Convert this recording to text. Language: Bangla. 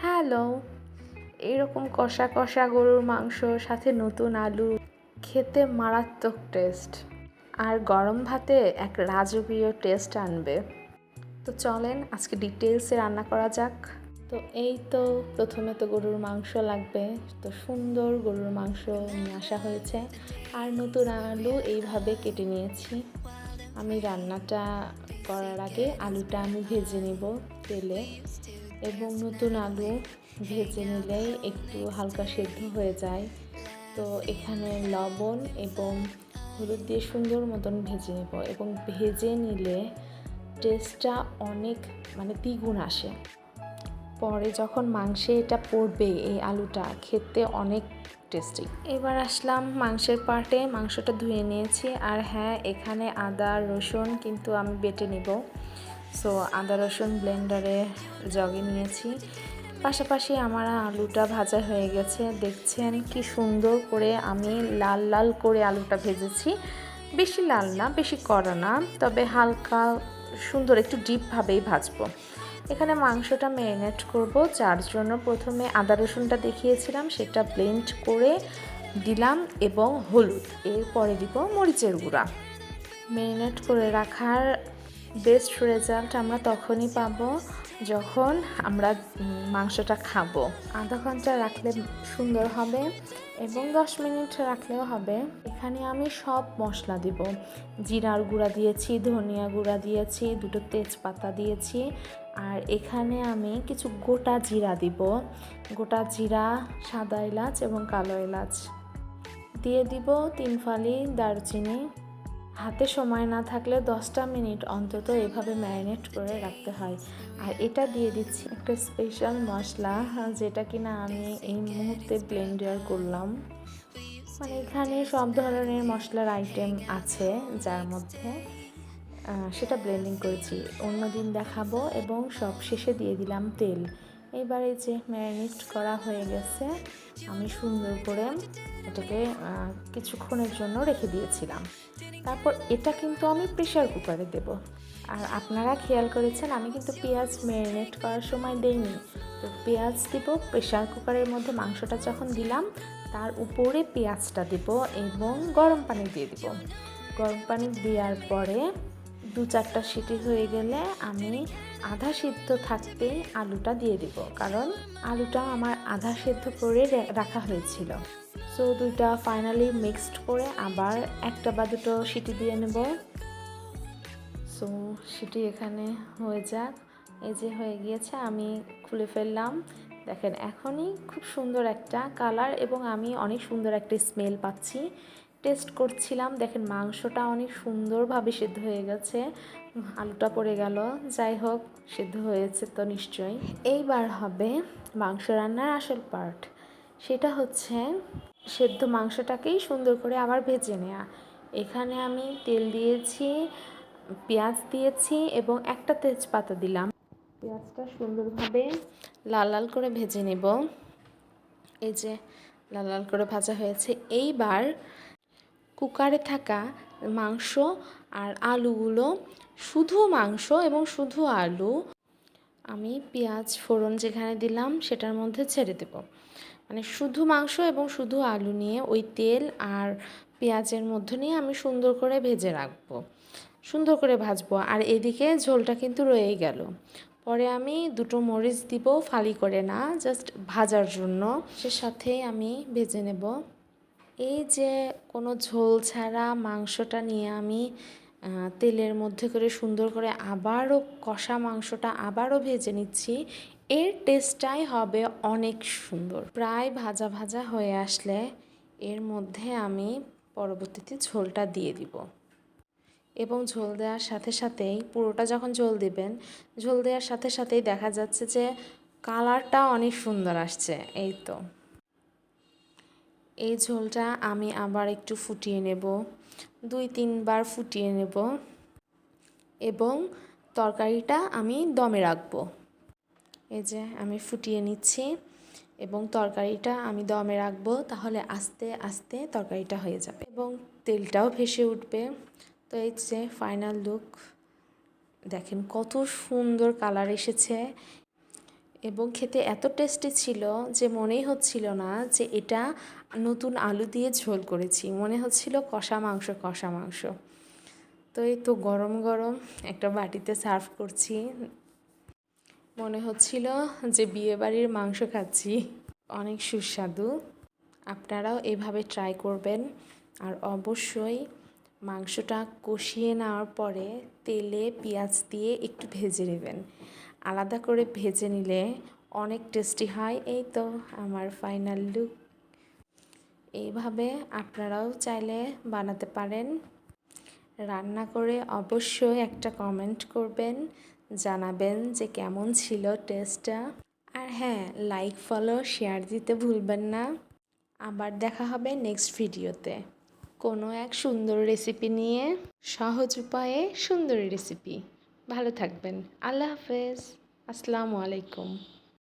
হ্যালো, এরকম কষা কষা গরুর মাংস সাথে নতুন আলু খেতে মারাত্মক টেস্ট, আর গরম ভাতে এক রাজকীয় টেস্ট আনবে। তো চলেন আজকে ডিটেলসে রান্না করা যাক। তো এই তো প্রথমে তো গরুর মাংস লাগবে, তো সুন্দর গরুর মাংস নিয়ে আসা হয়েছে আর নতুন আলু এইভাবে কেটে নিয়েছি। আমি রান্নাটা করার আগে আলুটা আমি ভেজে নিব তেলে, এবং নতুন আলু ভেজে নিলেই একটু হালকা সেদ্ধ হয়ে যায়। তো এখানে লবণ এবং হলুদ দিয়ে সুন্দর মতন ভেজে নেব, এবং ভেজে নিলে টেস্টটা অনেক দ্বিগুণ আসে। পরে যখন মাংসে এটা পড়বে এই আলুটা খেতে অনেক টেস্টি। এবার আসলাম মাংসের পার্টে, মাংসটা ধুয়ে নিয়েছি। আর হ্যাঁ, এখানে আদা রসুন কিন্তু আমি বেটে নিব। সো আদা রসুন ব্লেন্ডারে জগে নিয়েছি। পাশাপাশি আমার আলুটা ভাজা হয়ে গেছে, দেখছেন কি সুন্দর করে আমি লাল লাল করে আলুটা ভেজেছি। বেশি লাল না, বেশি কড়া না, তবে হালকা সুন্দর একটু ডিপভাবেই ভাজবো। এখানে মাংসটা ম্যারিনেট করব, যার জন্য প্রথমে আদা রসুনটা দেখিয়েছিলাম সেটা ব্লেন্ড করে দিলাম এবং হলুদ, এরপরে দিব মরিচের গুঁড়া। ম্যারিনেট করে রাখার বেস্ট রেজাল্ট আমরা তখনই পাবো যখন আমরা মাংসটা খাবো। আধা ঘন্টা রাখলে সুন্দর হবে এবং 10 মিনিট রাখলেও হবে। এখানে আমি সব মশলা দিব, জিরার গুঁড়া দিয়েছি, ধনিয়া গুঁড়া দিয়েছি, 2টো তেজপাতা দিয়েছি, আর এখানে আমি কিছু গোটা জিরা দিব, গোটা জিরা, সাদা এলাচ এবং কালো এলাচ দিয়ে দিব, 3 ফালি দারচিনি। হাতে সময় না থাকলে 10টা মিনিট অন্তত এভাবে ম্যারিনেট করে রাখতে হয়। আর এটা দিয়ে দিচ্ছি একটা স্পেশাল মশলা, যেটা কিনা আমি এই মুহূর্তে ব্লেন্ডার করলাম। এখানে সব ধরনের মশলার আইটেম আছে, যার মধ্যে সেটা ব্লেন্ডিং করেছি, অন্যদিন দেখাবো। এবং সব শেষে দিয়ে দিলাম তেল। এবারে যে ম্যারিনেট করা হয়ে গেছে, আমি সুন্দর করে এটাকে কিছুক্ষণের জন্য রেখে দিয়েছিলাম। তারপর এটা কিন্তু আমি প্রেশার কুকারে দেব। আর আপনারা খেয়াল করেছেন আমি কিন্তু পেঁয়াজ ম্যারিনেট করার সময় দেইনি। তো পেঁয়াজ দিব প্রেশার কুকারের মধ্যে, মাংসটা যখন দিলাম তার উপরে পেঁয়াজটা দেব এবং গরম পানি দিয়ে দিব। গরম পানি দেওয়ার পরে 2-4টা সিটি হয়ে গেলে আমি আধা সিদ্ধ থাকতেই আলুটা দিয়ে দিব, কারণ আলুটা আমার আধা সিদ্ধ করে রাখা হয়েছিল। সো 2টা ফাইনালি মিক্সড করে আবার 1টা বা 2টো সিটি দিয়ে নেব। সো সিটি এখানে হয়ে যাক। এই যে হয়ে গিয়েছে, আমি খুলে ফেললাম। দেখেন এখনই খুব সুন্দর একটা কালার এবং আমি অনেক সুন্দর একটা স্মেল পাচ্ছি। টেস্ট করছিলাম, দেখেন মাংসটা অনেক সুন্দরভাবে সিদ্ধ হয়ে গেছে, আলুটা পড়ে গেল। যাই হোক, সিদ্ধ হয়েছে তো নিশ্চয়ই। এইবার হবে মাংস রান্নার আসল পার্ট, সেটা হচ্ছে সেদ্ধ মাংসটাকেই সুন্দর করে আবার ভেজে নেওয়া। এখানে আমি তেল দিয়েছি, পেঁয়াজ দিয়েছি এবং 1টা তেজপাতা দিলাম। পেঁয়াজটা সুন্দরভাবে লাল লাল করে ভেজে নেব। এই যে লাল লাল করে ভাজা হয়েছে। এইবার কুকারে থাকা মাংস আর আলুগুলো, শুধু মাংস এবং শুধু আলু, আমি পেঁয়াজ ফোড়ন যেখানে দিলাম সেটার মধ্যে ছেড়ে দেব। শুধু মাংস এবং শুধু আলু নিয়ে ওই তেল আর পেঁয়াজের মধ্যে নিয়ে আমি সুন্দর করে ভেজে রাখবো, সুন্দর করে ভাজবো। আর এদিকে ঝোলটা কিন্তু রয়েই গেল। পরে আমি 2টো মরিচ দিব, ফালি করে না, জাস্ট ভাজার জন্য, সে সাথেই আমি ভেজে নেব। এই যে কোনো ঝোল ছাড়া মাংসটা নিয়ে আমি তেলের মধ্যে করে সুন্দর করে আবারও কষা মাংসটা আবারও ভেজে নিচ্ছি, এর টেস্টটাই হবে অনেক সুন্দর। প্রায় ভাজা ভাজা হয়ে আসলে এর মধ্যে আমি পরবর্তীতে ঝোলটা দিয়ে দিব, এবং ঝোল দেওয়ার সাথে সাথেই, পুরোটা যখন ঝোল দেবেন, ঝোল দেওয়ার সাথে সাথেই দেখা যাচ্ছে যে কালারটা অনেক সুন্দর আসছে। এই তো এই ঝোলটা আমি আবার একটু ফুটিয়ে নেব, 2-3 বার ফুটিয়ে নেব, এবং তরকারিটা আমি দমে রাখবো। এই যে আমি ফুটিয়ে নিচ্ছি এবং তরকারিটা আমি দমে রাখবো, তাহলে আস্তে আস্তে তরকারিটা হয়ে যাবে এবং তেলটাও ভেসে উঠবে। তো এই যে ফাইনাল লুক, দেখেন কত সুন্দর কালার এসেছে এবং খেতে এত টেস্টি ছিল যে মনেই হচ্ছিল না যে এটা নতুন আলু দিয়ে ঝোল করেছি, মনে হচ্ছিল কষা মাংস কষা মাংস। তো এই তো গরম গরম একটা বাটিতে সার্ভ করছি, মনে হচ্ছিল যে বিয়েবাড়ির মাংস খাচ্ছি। অনেক সুস্বাদু, আপনারাও এভাবে ট্রাই করবেন। আর অবশ্যই মাংসটা কষিয়ে নেওয়ার পরে তেলে পেঁয়াজ দিয়ে একটু ভেজে নেবেন, আলাদা করে ভেজে নিলে অনেক টেস্টি হয়। এই তো আমার ফাইনাল লুক। এইভাবে আপনারাও চাইলে বানাতে পারেন। রান্না করে অবশ্যই একটা কমেন্ট করবেন, জানাবেন যে কেমন ছিল টেস্টটা। আর হ্যাঁ, লাইক ফলো শেয়ার দিতে ভুলবেন না। আবার দেখা হবে নেক্সট ভিডিওতে কোনো এক সুন্দর রেসিপি নিয়ে, সহজ উপায়ে সুন্দর রেসিপি। ভালো থাকবেন। আল্লাহ হাফেজ। আসসালামু আলাইকুম।